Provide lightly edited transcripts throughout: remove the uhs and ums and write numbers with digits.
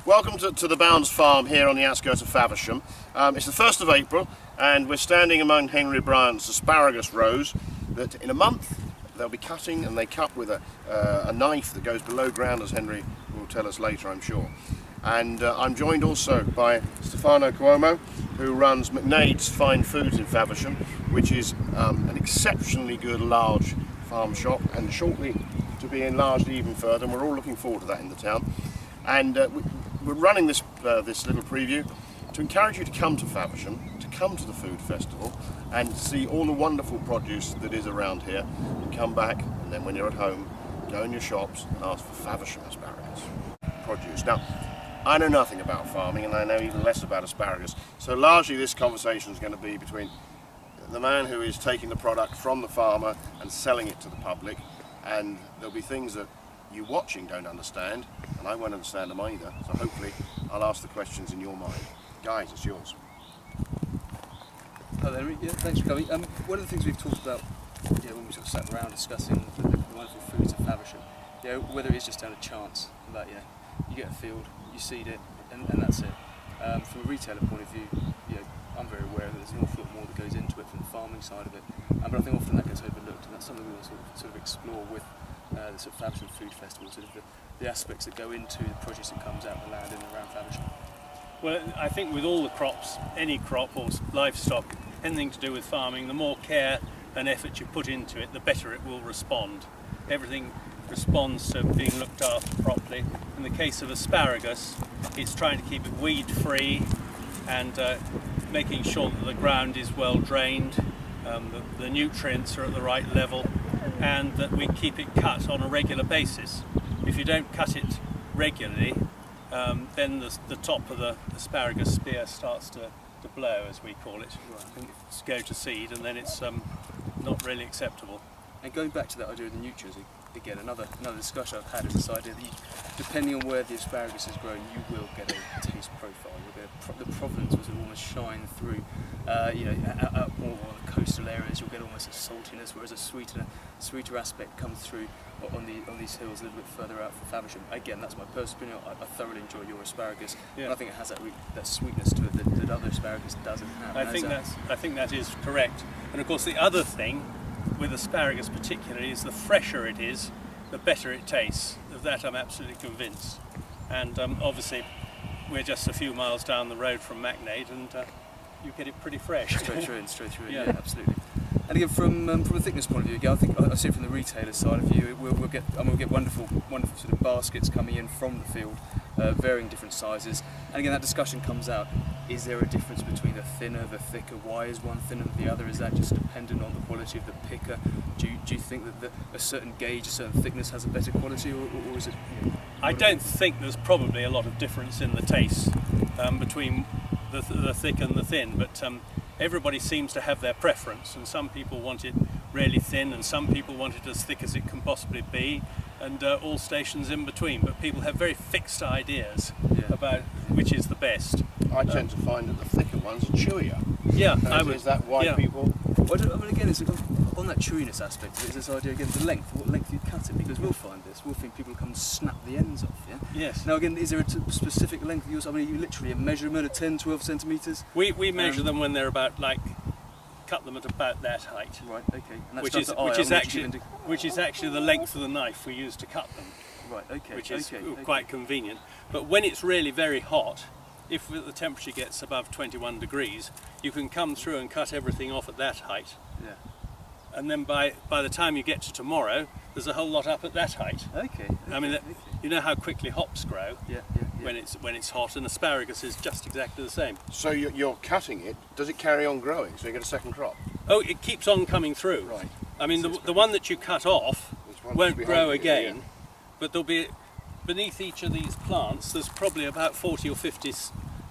Welcome to the Bounds Farm here on the outskirts of Faversham. It's the 1st of April and we're standing among Henry Bryant's asparagus rows that in a month they'll be cutting, and they cut with a knife that goes below ground, as Henry will tell us later, I'm sure. And I'm joined also by Stefano Cuomo, who runs Macknade's Fine Foods in Faversham, which is an exceptionally good large farm shop, and shortly to be enlarged even further, and we're all looking forward to that in the town. And we're running this little preview to encourage you to come to Faversham, to come to the food festival and see all the wonderful produce that is around here, and come back, and then when you're at home, go in your shops and ask for Faversham asparagus produce. Now, I know nothing about farming, and I know even less about asparagus, so largely this conversation is going to be between the man who is taking the product from the farmer and selling it to the public, and there'll be things that you watching don't understand, and I won't understand them either, so hopefully I'll ask the questions in your mind. Guys, it's yours. Hello Henry, yeah, thanks for coming. One of the things we've talked about when we sort of sat around discussing the wonderful foods of Faversham, whether it's just down to chance, that you get a field, you seed it, and that's it. From a retailer point of view, I'm very aware that there's an awful lot more that goes into it from the farming side of it, but I think often that gets overlooked, and that's something we want to sort of explore with the sort of Faversham Food Festival, sort of the aspects that go into the produce that comes out of the land in and around Faversham. Well, I think with all the crops, any crop or livestock, anything to do with farming, the more care and effort you put into it, the better it will respond. Everything responds to being looked after properly. In the case of asparagus, it's trying to keep it weed free and making sure that the ground is well drained, the nutrients are at the right level, and that we keep it cut on a regular basis. If you don't cut it regularly, then the top of the asparagus spear starts to blow, as we call it. It's go to seed, and then it's not really acceptable. And going back to that idea of the nutrients, again, another discussion I've had is this idea that depending on where the asparagus is grown, you will get a taste profile. The provenance will almost shine through. Out more on the coastal areas, you'll get almost a saltiness, whereas a sweeter aspect comes through on these hills a little bit further out from Faversham. Again, that's my personal opinion. I thoroughly enjoy your asparagus, and I think it has that sweetness to it that other asparagus doesn't have. I think that is correct. And of course, the other thing with asparagus particularly is the fresher it is, the better it tastes. Of that I'm absolutely convinced. And obviously we're just a few miles down the road from Macknade, and you get it pretty fresh. Straight through in, yeah, absolutely. And again, from a thickness point of view, again, I think I see it from the retailer side of view. We'll get wonderful sort of baskets coming in from the field, varying different sizes. And again, that discussion comes out: is there a difference between the thinner, the thicker? Why is one thinner than the other? Is that just dependent on the quality of the picker? Do you think that a certain gauge, a certain thickness has a better quality, or is it? I don't think there's probably a lot of difference in the taste between the thick and the thin, but everybody seems to have their preference, and some people want it really thin and some people want it as thick as it can possibly be, and all stations in between, but people have very fixed ideas about which is the best. I tend to find that the thicker ones are chewier. Yeah, Is that why people... Well, I mean, again, it's on that chewiness aspect of it, is this idea again, the length, what length you cut it, because we'll think people come and snap the ends off, yeah? Yes. Now again, is there a specific length you use? I mean, you literally a measurement of 10, 12 centimetres? We measure them when they're about, cut them at about that height. Right, okay. And that's which is actually the length of the knife we use to cut them. Right, okay. Which is quite convenient. But when it's really very hot, if the temperature gets above 21 degrees, you can come through and cut everything off at that height. Yeah. And then by the time you get to tomorrow, there's a whole lot up at that height. Okay. I mean, you know how quickly hops grow when it's hot, and asparagus is just exactly the same. So you're cutting it, does it carry on growing, so you get a second crop? Oh, it keeps on coming through. Right. I mean, the one that you cut off won't grow again, but there'll be, beneath each of these plants, there's probably about 40 or 50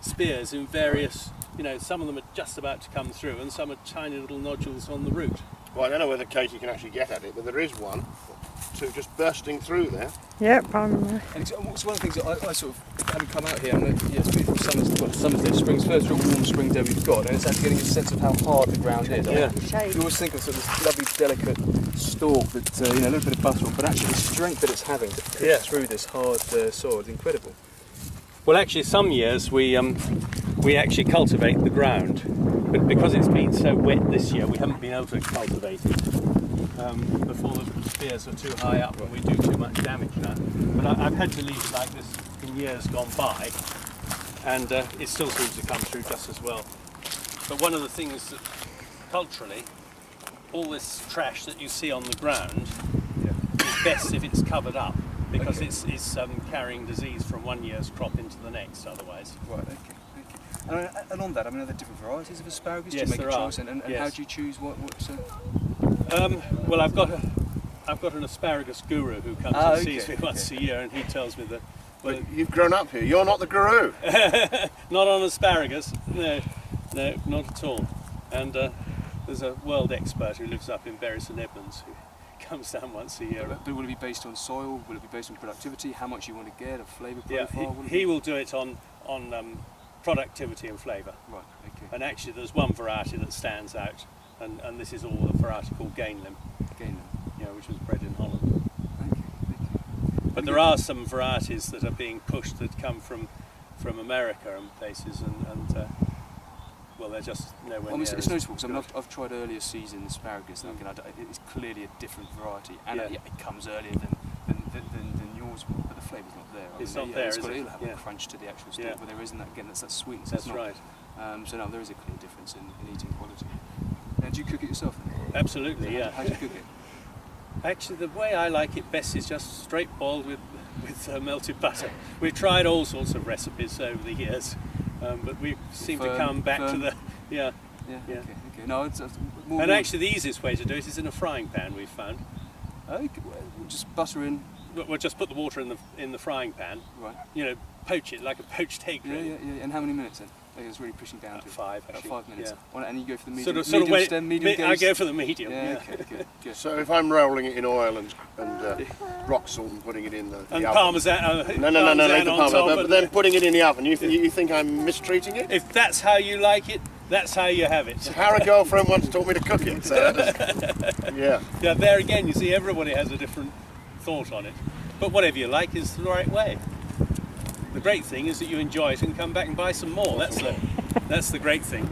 spears in various, some of them are just about to come through and some are tiny little nodules on the root. Well, I don't know whether Katie can actually get at it, but there is one two just bursting through there. Yep, I'm. And it's one of the things that I sort of, having come out here, and it's beautiful summer's there, spring's first real warm spring day we've got, and it's actually getting a sense of how hard the ground is. Yeah. You always think of sort of this lovely, delicate stalk that, a little bit of butter on, but actually the strength that it's having to push through this hard soil is incredible. Well, actually, some years we actually cultivate the ground, but because it's been so wet this year, we haven't been able to cultivate it before the spears are too high up and we do too much damage now. But I've had to leave it like this in years gone by, and it still seems to come through just as well. But one of the things that, culturally, all this trash that you see on the ground is best if it's covered up, because it's carrying disease from one year's crop into the next otherwise. Right, okay. And on that, I mean, are there different varieties of asparagus? Yes, do you make there a choice? are. And Yes. how do you choose what Well, I've got an asparagus guru who comes and sees me once a year, and he tells me that. Well, But you've grown up here. You're not the guru. not on asparagus. No, not at all. And there's a world expert who lives up in Bury St Edmunds who comes down once a year. But will it be based on soil? Will it be based on productivity? How much you want to get? A flavour Yeah, profile? he will do it on productivity and flavour. Right. Okay. And actually, there's one variety that stands out, and this is all a variety called Gainlim, Again. which was bred in Holland. Okay. But there are some varieties that are being pushed that come from America and places, and well, they're just nowhere near. It's noticeable because I've tried earlier season asparagus, and it's clearly a different variety, and it comes earlier than yours will, but the flavour's not there. It's not there, It'll have a Yeah. crunch to the actual stalk, Yeah. but there isn't that, again, that's that sweetness. That's it's not, right. So no, there is a clear difference in eating quality. Now, do you cook it yourself then? Absolutely, yeah. How do you cook it? Actually, the way I like it best is just straight boiled with melted butter. We've tried all sorts of recipes over the years, but we seem to come back to the Yeah. Okay. No, it's more. And actually, the easiest way to do it is in a frying pan. We've found. Okay, well, just butter in. We'll just put the water in the frying pan. Right. Poach it like a poached egg. Really. Yeah. And how many minutes then? It's really pushing down to 5. about Actually. 5 minutes. Yeah. And you go for the Sort medium, of medium stem, medium I gaze? go for the medium. Yeah. Okay. Good. So if I'm rolling it in oil and rock salt and putting it in the And oven. parmesan. No, parmesan leave the on parmesan, top, but then putting it in the oven. You think I'm mistreating it? If that's how you like it, that's how you have it. Our girlfriend once taught me to cook it, so that is, Yeah, there again, you see, everybody has a different thought on it. But whatever you like is the right way. The great thing is that you enjoy it and come back and buy some more. That's the great thing.